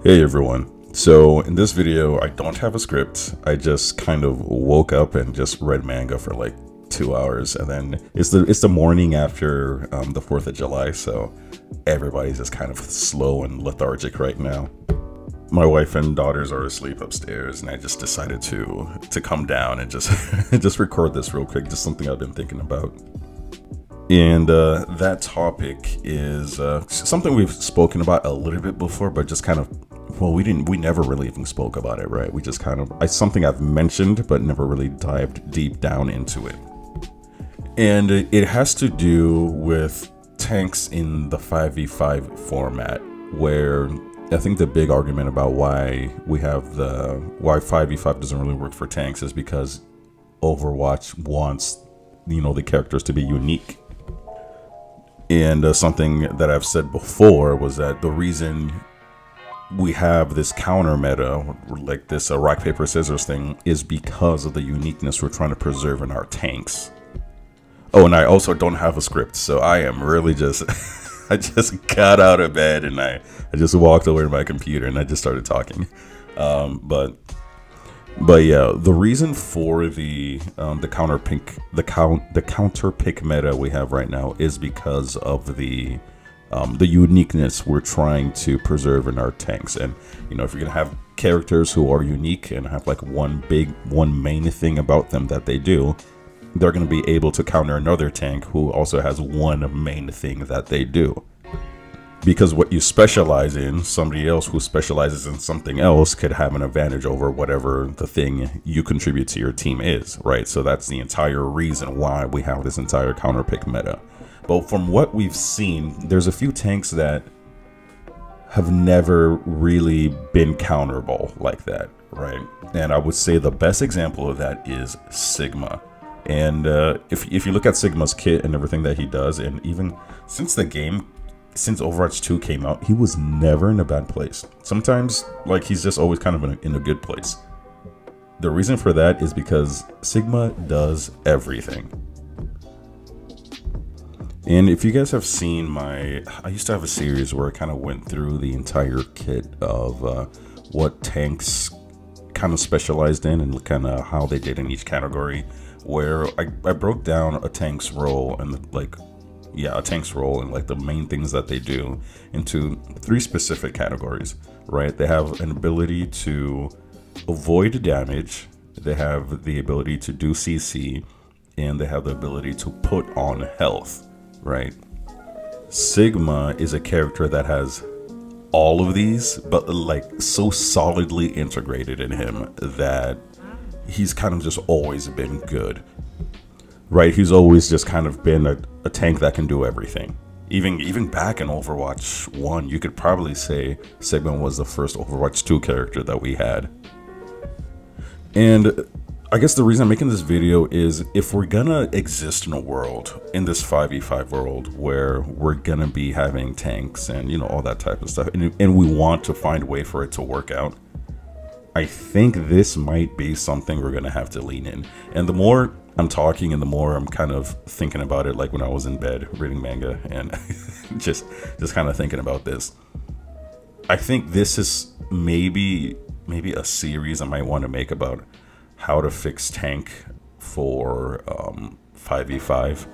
Hey everyone. So in this video, I don't have a script. I just kind of woke up and just read manga for like 2 hours, and then it's the morning after the 4th of July, so everybody's just kind of slow and lethargic right now. My wife and daughters are asleep upstairs, and I just decided to come down and just just record this real quick, just something I've been thinking about. And that topic is something we've spoken about a little bit before, but just kind of, well, we never really even spoke about it, right? We just kind of, something I've mentioned, but never really dived deep down into it. And it has to do with tanks in the 5v5 format, where I think the big argument about why 5v5 doesn't really work for tanks is because Overwatch wants, the characters to be unique. And something that I've said before was that the reason we have this counter meta, like this rock, paper, scissors thing, is because of the uniqueness we're trying to preserve in our tanks. Oh, and I also don't have a script, so I am really just, I just got out of bed and I just walked over to my computer and I just started talking. But yeah, the reason for the counter pick meta we have right now is because of the uniqueness we're trying to preserve in our tanks. And if you're gonna have characters who are unique and have like one main thing about them that they do, they're gonna be able to counter another tank who also has one main thing that they do. Because what you specialize in, somebody else who specializes in something else could have an advantage over whatever the thing you contribute to your team is, right? So that's the entire reason why we have this entire counter pick meta. But from what we've seen, there's a few tanks that have never really been counterable like that, right? And I would say the best example of that is Sigma. And if you look at Sigma's kit and everything that he does, and even since Overwatch 2 came out, he was never in a bad place. Sometimes, like, he's just always kind of in a good place. The reason for that is because Sigma does everything. And if you guys have seen I used to have a series where I kind of went through the entire kit of what tanks kind of specialized in and kind of how they did in each category, where I broke down a tank's role and a tank's role and like the main things that they do into 3 specific categories, right? They have an ability to avoid damage, they have the ability to do CC, and they have the ability to put on health, right? Sigma is a character that has all of these, but like so solidly integrated in him that he's kind of just always been good. Right, he's always just kind of been a tank that can do everything. Even back in Overwatch 1, you could probably say Sigma was the first Overwatch 2 character that we had. And I guess the reason I'm making this video is if we're gonna exist in a world, in this 5v5 world, where we're gonna be having tanks and all that type of stuff, and we want to find a way for it to work out, I think this might be something we're gonna have to lean in. And the more I'm talking and the more I'm kind of thinking about it, like when I was in bed reading manga and just kind of thinking about this, I think this is maybe a series I might want to make about how to fix tank for 5v5,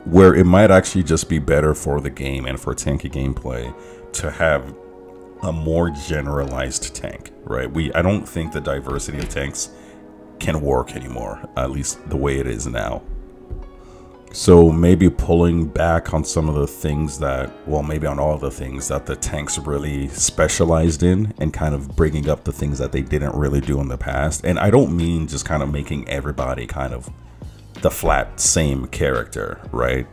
where it might actually just be better for the game and for tanky gameplay to have a more generalized tank, right? I don't think the diversity of tanks can work anymore, at least the way it is now. So maybe pulling back on some of the things that, well, maybe on all the things that the tanks really specialized in, and kind of bringing up the things that they didn't really do in the past. And I don't mean just kind of making everybody kind of the flat same character, right?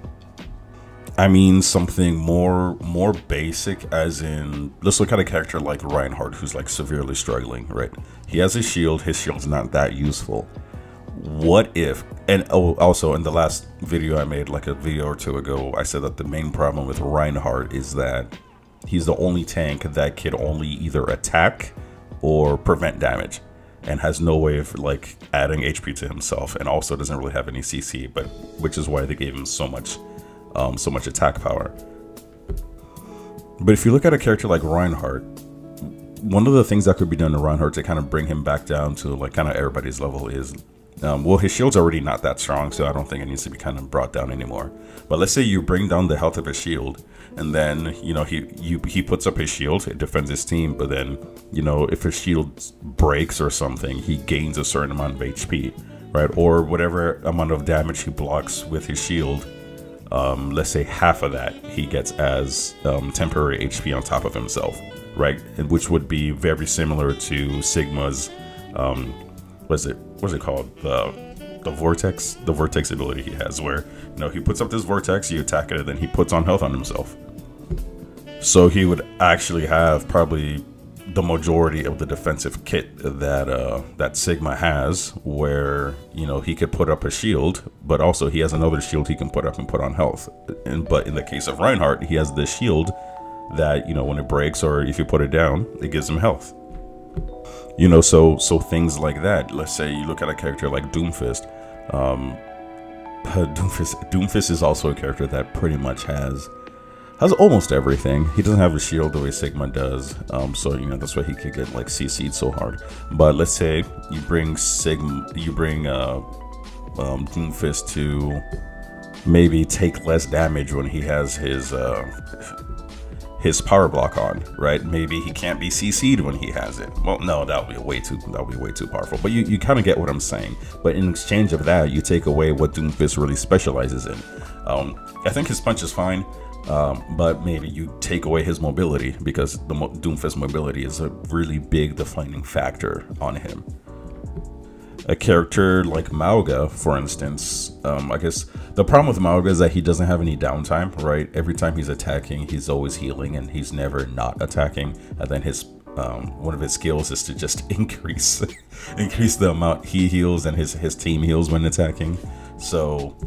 I mean something more basic, as in, let's look at a character like Reinhardt, who's like severely struggling, right? He has a shield, his shield's not that useful. What if, and also in the last video I made like a video or 2 ago, I said that the main problem with Reinhardt is that he's the only tank that can only either attack or prevent damage, and has no way of like adding HP to himself, and also doesn't really have any CC, but which is why they gave him so much attack power. But if you look at a character like Reinhardt, one of the things that could be done to Reinhardt to kind of bring him back down to like kind of everybody's level is, well, his shield's already not that strong, so I don't think it needs to be kind of brought down anymore. But let's say you bring down the health of his shield, and then, you know, he puts up his shield, it defends his team, but then, you know, if his shield breaks or something, he gains a certain amount of HP, right? Or whatever amount of damage he blocks with his shield, let's say half of that he gets as temporary HP on top of himself, right? And which would be very similar to Sigma's, what's it called? The vortex ability he has, where, you know, he puts up this vortex, you attack it, and then he puts on health on himself. So he would actually have probably the majority of the defensive kit that that Sigma has, where, you know, he could put up a shield, but also he has another shield he can put up and put on health. But in the case of Reinhardt, he has this shield that, you know, when it breaks or if you put it down, it gives him health. You know, so things like that. Let's say you look at a character like Doomfist. Doomfist is also a character that pretty much has almost everything. He doesn't have a shield the way Sigma does, so, you know, that's why he could get like CC'd so hard. But let's say you bring Doomfist to maybe take less damage when he has his power block on, right? Maybe he can't be CC'd when he has it. Well, no, that would be way too powerful. But you kind of get what I'm saying. But in exchange of that, you take away what Doomfist really specializes in. I think his punch is fine. But maybe you take away his mobility, because the Doomfist mobility is a really big defining factor on him. A character like Mauga, for instance, I guess the problem with Mauga is that he doesn't have any downtime, right? Every time he's attacking, he's always healing, and he's never not attacking. And then his one of his skills is to just increase the amount he heals and his team heals when attacking. So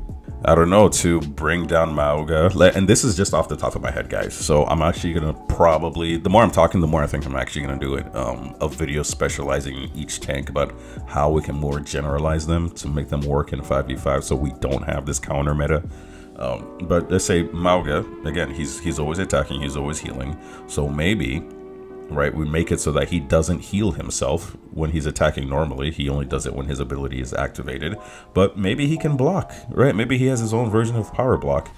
I don't know, to bring down Mauga, and this is just off the top of my head, guys, so I'm actually gonna probably, the more I'm talking, the more I think I'm actually gonna do it, a video specializing in each tank about how we can more generalize them to make them work in 5v5, so we don't have this counter meta. But let's say Mauga, again, he's always attacking, he's always healing, so maybe, right, we make it so that he doesn't heal himself when he's attacking normally. He only does it when his ability is activated. But maybe he can block, right? Maybe he has his own version of power block.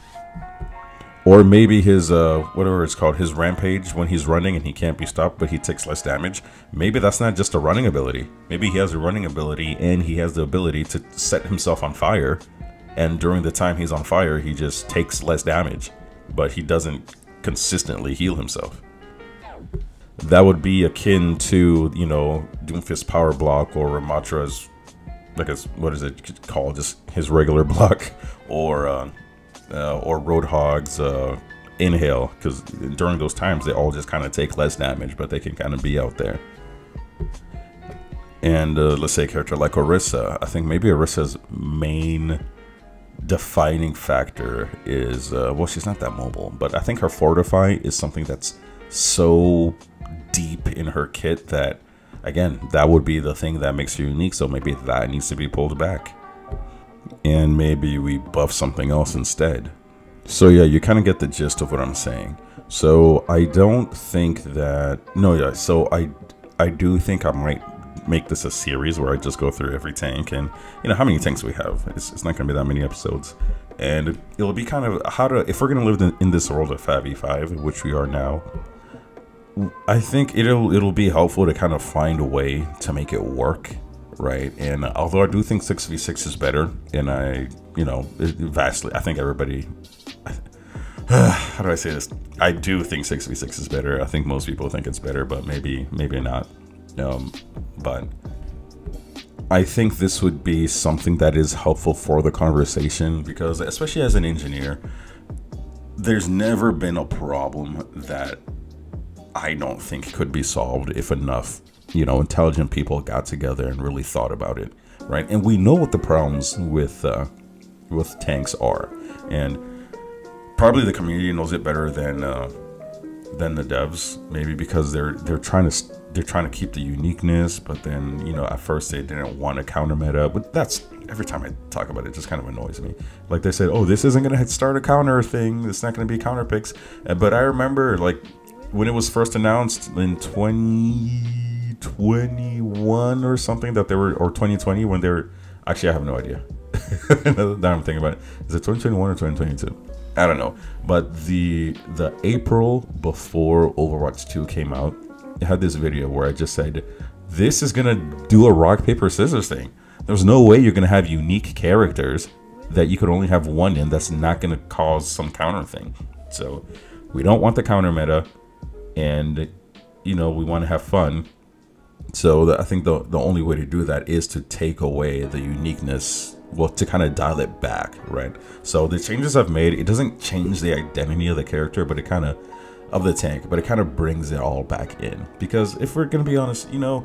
Or maybe his, whatever it's called, his rampage, when he's running and he can't be stopped, but he takes less damage. Maybe that's not just a running ability. Maybe he has a running ability and he has the ability to set himself on fire. And during the time he's on fire, he just takes less damage, but he doesn't consistently heal himself. That would be akin to, you know, Doomfist power block, or Ramatra's, like, what is it called, just his regular block, or Roadhog's inhale, because during those times they all just kind of take less damage, but they can kind of be out there. And let's say a character like Orisa, I think maybe Orisa's main defining factor is, well, she's not that mobile, but I think her Fortify is something that's so deep in her kit that, again, that would be the thing that makes her unique. So maybe that needs to be pulled back, and maybe we buff something else instead. So yeah, you kind of get the gist of what I'm saying. So I don't think that, no, yeah, so I do think I might make this a series where I just go through every tank, and, you know, how many tanks we have, it's not gonna be that many episodes, and it'll be kind of how to, if we're gonna live in this world of 5v5, which we are now, I think it'll be helpful to kind of find a way to make it work, right? And although I do think 6v6 is better, and I, you know, vastly, I think everybody, how do I say this? I do think 6v6 is better. I think most people think it's better, but maybe not. But I think this would be something that is helpful for the conversation, because especially as an engineer, there's never been a problem that I don't think could be solved if enough, you know, intelligent people got together and really thought about it, right? And we know what the problems with tanks are, and probably the community knows it better than the devs, maybe because they're trying to keep the uniqueness, but then, you know, at first they didn't want to counter meta, but that's, every time I talk about it, it just kind of annoys me. Like they said, oh, this isn't going to start a counter thing, it's not going to be counter picks, but I remember, like, when it was first announced in 2021 or something that they were, or 2020 when they were, actually I have no idea. Now I'm thinking about it. Is it 2021 or 2022? I don't know. But the April before Overwatch 2 came out, it had this video where I just said, this is gonna do a rock paper scissors thing. There's no way you're gonna have unique characters that you could only have one in that's not gonna cause some counter thing. So we don't want the counter meta, and you know, we want to have fun. So I think the only way to do that is to take away the uniqueness, well, to kind of dial it back, right? So the changes I've made, it doesn't change the identity of the character, but it kind of, of the tank, but it kind of brings it all back in. Because if we're gonna be honest, you know,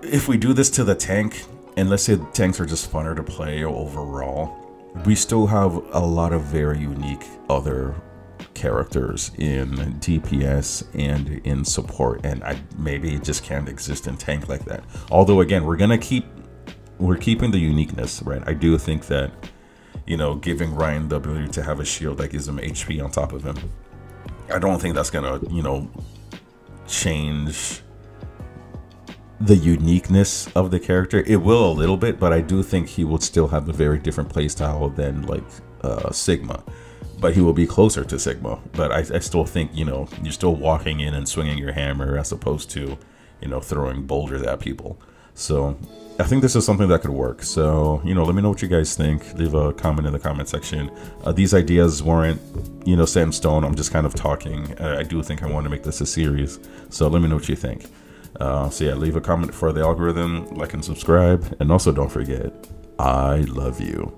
if we do this to the tank, and let's say the tanks are just funner to play overall, we still have a lot of very unique other characters in DPS and in support, and maybe it just can't exist in tank like that. Although again, we're keeping the uniqueness, right? I do think that, you know, giving Ryan the ability to have a shield that gives him HP on top of him, I don't think that's gonna, you know, change the uniqueness of the character. It will a little bit, but I do think he will still have a very different playstyle than like Sigma, but he will be closer to Sigma. But I still think, you know, you're still walking in and swinging your hammer as opposed to, you know, throwing boulders at people. So I think this is something that could work. So, you know, let me know what you guys think. Leave a comment in the comment section. These ideas weren't, you know, set in stone. I'm just kind of talking. I do think I want to make this a series. So let me know what you think. So yeah, leave a comment for the algorithm, like and subscribe, and also don't forget, I love you.